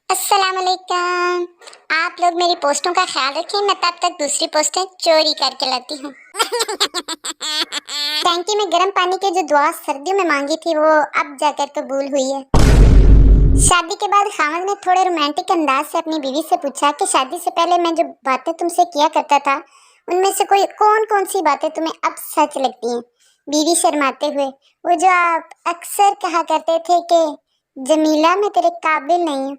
अस्सलामुअलैकुम। आप लोग मेरी पोस्टों का ख्याल रखें, मैं तब तक दूसरी पोस्टें चोरी करके लाती हूँ। टैंकी में गर्म पानी की जो दुआ सर्दियों में मांगी थी वो अब जाकर कबूल हुई है। शादी के बाद खामद ने थोड़े रोमांटिक अंदाज से अपनी बीवी से पूछा कि शादी से पहले मैं जो बातें तुमसे किया करता था उनमें से कौन कौन सी बातें तुम्हें अब सच लगती हैं। बीवी शर्माते हुए, वो जो आप अक्सर कहा करते थे कि जमीला मैं तेरे काबिल नहीं हूँ।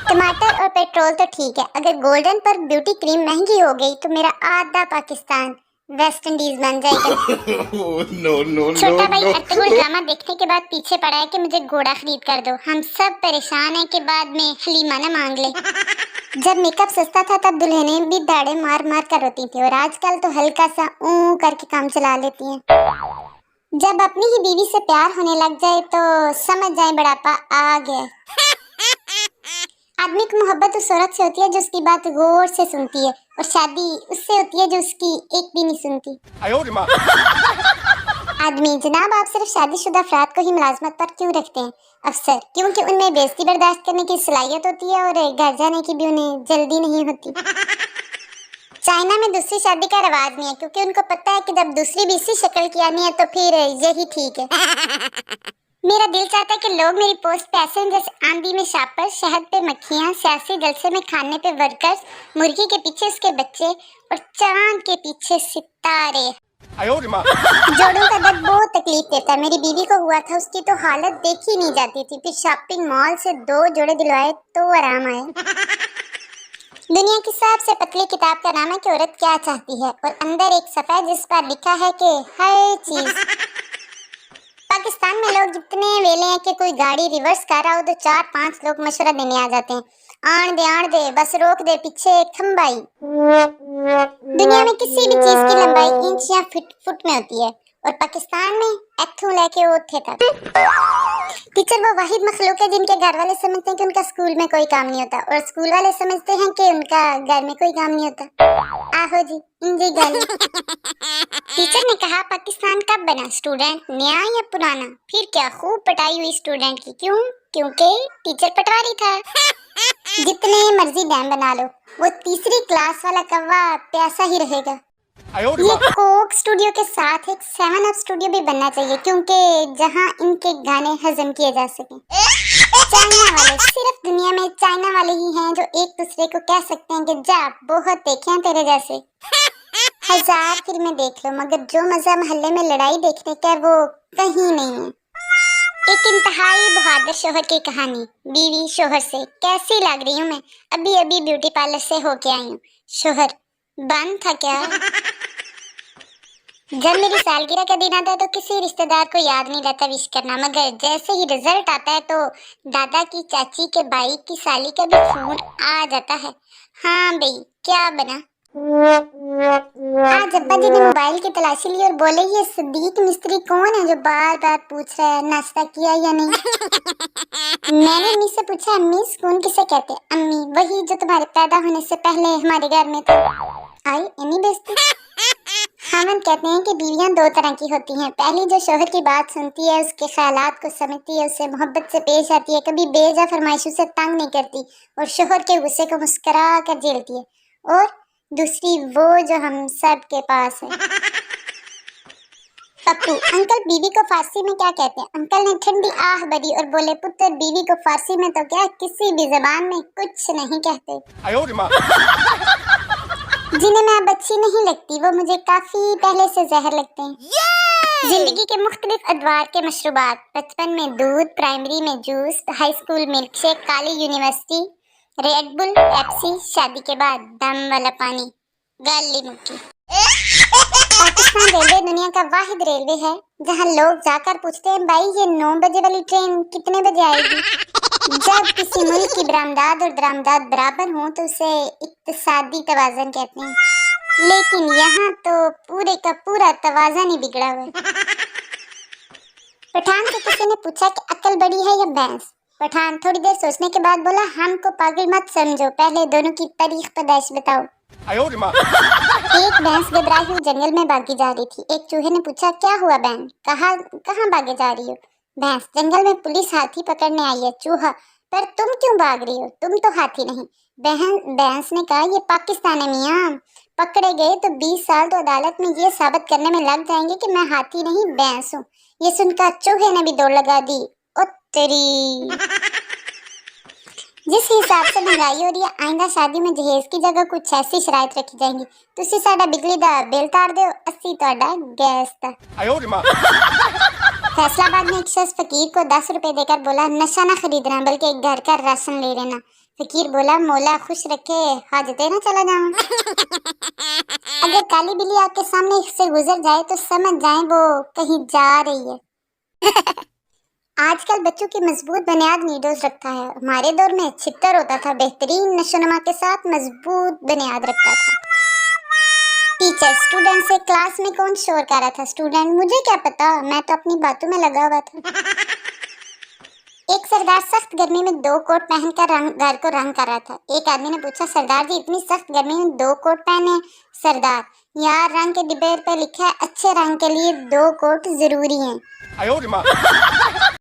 टमाटर और पेट्रोल तो ठीक है, अगर गोल्डन पर ब्यूटी क्रीम महंगी हो गई तो मेरा आधा पाकिस्तान वेस्ट इंडीज बन जाएगा। छोटा भाई अट्टगुल ड्रामा देखने के बाद पीछे पड़ा है कि मुझे घोड़ा खरीद कर दो। हम सब परेशान हैं कि बाद में हलीमा ना मांग ले। जब मेकअप सस्ता था तब दुल्हनें भी दाढ़े मार मार कर रोती थी और आजकल तो हल्का सा ऊ करके काम चला लेती हैं। जब अपनी ही बीवी से प्यार होने लग जाए तो समझ जाए बुढ़ापा आ गया। आदमी की मोहब्बत उस औरत से होती है जो उसकी बात गौर से सुनती है, और शादी उससे होती है जो उसकी एक भी नहीं सुनती। आदमी जनाब, आप सिर्फ शादीशुदा अफराद को ही मुलाजमत पर क्यों रखते हैं अफसर? क्योंकि उनमें बेइज्जती बर्दाश्त करने की सलाहियत होती है और घर जाने की भी उन्हें जल्दी नहीं होती। चाइना में दूसरी शादी का रिवाज नहीं है क्योंकि उनको पता है कि जब दूसरी भी इसी शक्ल की आनी है तो फिर यही ठीक है। मेरा दिल चाहता है कि लोग मेरी पोस्ट पे ऐसे जैसे आंधी में शापर, शहद पे मक्खियाँ, सियासी जलसे में खाने पे वर्कर्स, मुर्गी के पीछे उसके बच्चे और चांद के पीछे सितारे। जोड़ों का दर्द बहुत तकलीफ देता है। मेरी बीवी को हुआ था, उसकी तो हालत देखी नहीं जाती थी। फिर शॉपिंग मॉल से 2 जोड़े दिलवाए तो आराम आया। दुनिया की सबसे पतली किताब का नाम है कि औरत क्या चाहती है, और अंदर एक सफ़ा जिस पर लिखा है कि हर चीज। पाकिस्तान में लोग जितने वेले हैं कि कोई गाड़ी रिवर्स कर रहा हो तो 4-5 लोग मशवरा देने आ जाते हैं। आण दे बस रोक दे, पीछे खंबाई। दुनिया में किसी भी चीज की लंबाई इंच या फुट में होती है, और पाकिस्तान में एथू लेके ओथे तक। टीचर वो वाहिद मखलूक है जिनके घर वाले समझते हैं कि उनका स्कूल में कोई काम नहीं होता, और स्कूल वाले समझते हैं कि उनका घर में कोई काम नहीं होता। आहो जी, इंजी गल। टीचर ने कहा, पाकिस्तान कब बना? स्टूडेंट नया या पुराना? फिर क्या, खूब पटाई हुई स्टूडेंट की। क्यों? क्योंकि टीचर पटवारी था। जितने मर्जी डैम बना लो, वो तीसरी क्लास वाला कौवा प्यासा ही रहेगा। ये कोक स्टूडियो के साथ एक 7 अप स्टूडियो भी बनना चाहिए, क्योंकि जहां इनके गाने हजम किए जा सकें। चाइना वाले, सिर्फ दुनिया में चाइना वाले ही हैं जो एक दूसरे को कह सकते हैं कि जा बहुत देखे हैं तेरे जैसे। 1000 फिल्में देख लो, मगर जो मजा मोहल्ले में लड़ाई देखने का वो कहीं नहीं है। एक इंतहाई बहादुर शोहर की कहानी। बीवी शोहर से, कैसी लग रही हूँ मैं? अभी ब्यूटी पार्लर से होके आई हूँ। शोहर, बंद था क्या? जब मेरी सालगिरह का दिन आता है तो किसी रिश्तेदार को याद नहीं रहता विश करना, मगर जैसे ही रिजल्ट आता है तो दादा की चाची के भाई की साली का भी फोन आ जाता है। हाँ भाई, क्या बना? आज अब्बा जी ने मोबाइल की तलाशी ली और बोले, ये सदीक मिस्त्री कौन है जो बार बार पूछ रहा है नाश्ता किया या नहीं? मैंने अम्मी से पूछा, अम्मी सुकून किसे कहते? अम्मी, वही जो तुम्हारे पैदा होने से पहले हमारे घर में था। आई अम्मी बेइज्जती। हम कहते हैं कि बीवियां 2 तरह की होती हैं। पहली जो शोहर की बात सुनती है, उसके ख्यालात को समझती है, उससे मोहब्बत से पेश आती है, कभी बेजा फरमाइशों से तंग नहीं करती और शोहर के गुस्से को मुस्कुरा कर झेलती है। और दूसरी वो जो हम सब के पास है। पप्पू, अंकल बीवी को फारसी में क्या कहते हैं? अंकल ने ठंडी आह भरी और बोले, पुत्र बीवी को फारसी में तो क्या, किसी भी जबान में कुछ नहीं कहते। जिन्हें मैं अब अच्छी नहीं लगती वो मुझे काफी पहले से जहर लगते हैं। जिंदगी के मुख्तलिफ अदवार के मशरूबात, बचपन में दूध, प्राइमरी में juice, high school milk shake, college university red bull, Pepsi, शादी के बाद दम वाला पानी। गाली मुक्की। पाकिस्तान रेलवे दुनिया का वाहिद रेलवे है जहां लोग जाकर पूछते हैं, भाई ये 9 बजे वाली ट्रेन कितने बजे आएगी? जब किसी मुल्क की बरामदाद और दरामदाद बराबर हो तो उसे इक्तिसादी तवाज़ुन कहते हैं, लेकिन यहाँ तो पूरे का पूरा तवाज़ुन ही बिगड़ा हुआ है। पठान से किसी ने पूछा कि अक्ल बड़ी है या भैंस? पठान थोड़ी देर सोचने के बाद बोला, हमको पागल मत समझो, पहले दोनों की तारीख पैदाइश बताओ। एक भैंस घबराई हुई जंगल में भागी जा रही थी। एक चूहे ने पूछा, क्या हुआ बहन, कहाँ भागे जा रही हो? भैंस, जंगल में पुलिस हाथी पकड़ने आई है। चूहा, पर तुम क्यों भाग रही हो? तुम तो हाथी नहीं। भैंस ने कहा, ये पाकिस्तान है मियाँ, पकड़े गए तो 20 साल तो अदालत में ये साबित करने में लग जाएंगे कि मैं हाथी नहीं भैंस हूँ। ये सुनकर चूहे ने भी दौड़ लगा दी। ओ तेरी! जिस हिसाब से महंगाई हो रही है, आइंदा शादी में जहेज की जगह कुछ ऐसी शराइत रखी जाएंगी, तुसी साडा बिजली दा बिल तार दो, अस्सी तोड़ा गैस दा। फैसलाबाद में एक शख्स फकीर को 10 रुपए देकर बोला, नशा ना खरीदना बल्कि एक घर का राशन ले लेना। फकीर बोला, मौला खुश रखे, हाजते ना चला जाऊं। अगर काली बिल्ली आपके सामने से गुजर जाए तो समझ जाए वो कहीं जा रही है। आजकल बच्चों की मजबूत बुनियाद नीडोज रखता है। हमारे दौर में छितर होता था, बेहतरीन नशोनुमा के साथ मजबूत बुनियाद रखता था। टीचर स्टूडेंट से, क्लास में कौन शोर कर रहा था? स्टूडेंट, मुझे क्या पता, मैं तो अपनी बातों में लगा हुआ था। एक सरदार सख्त गर्मी में 2 कोट पहनकर घर को रंग कर रहा था। एक आदमी ने पूछा, सरदार जी इतनी सख्त गर्मी में 2 कोट पहने? सरदार, यार रंग के डिब्बे पे लिखा है अच्छे रंग के लिए 2 कोट जरूरी हैं।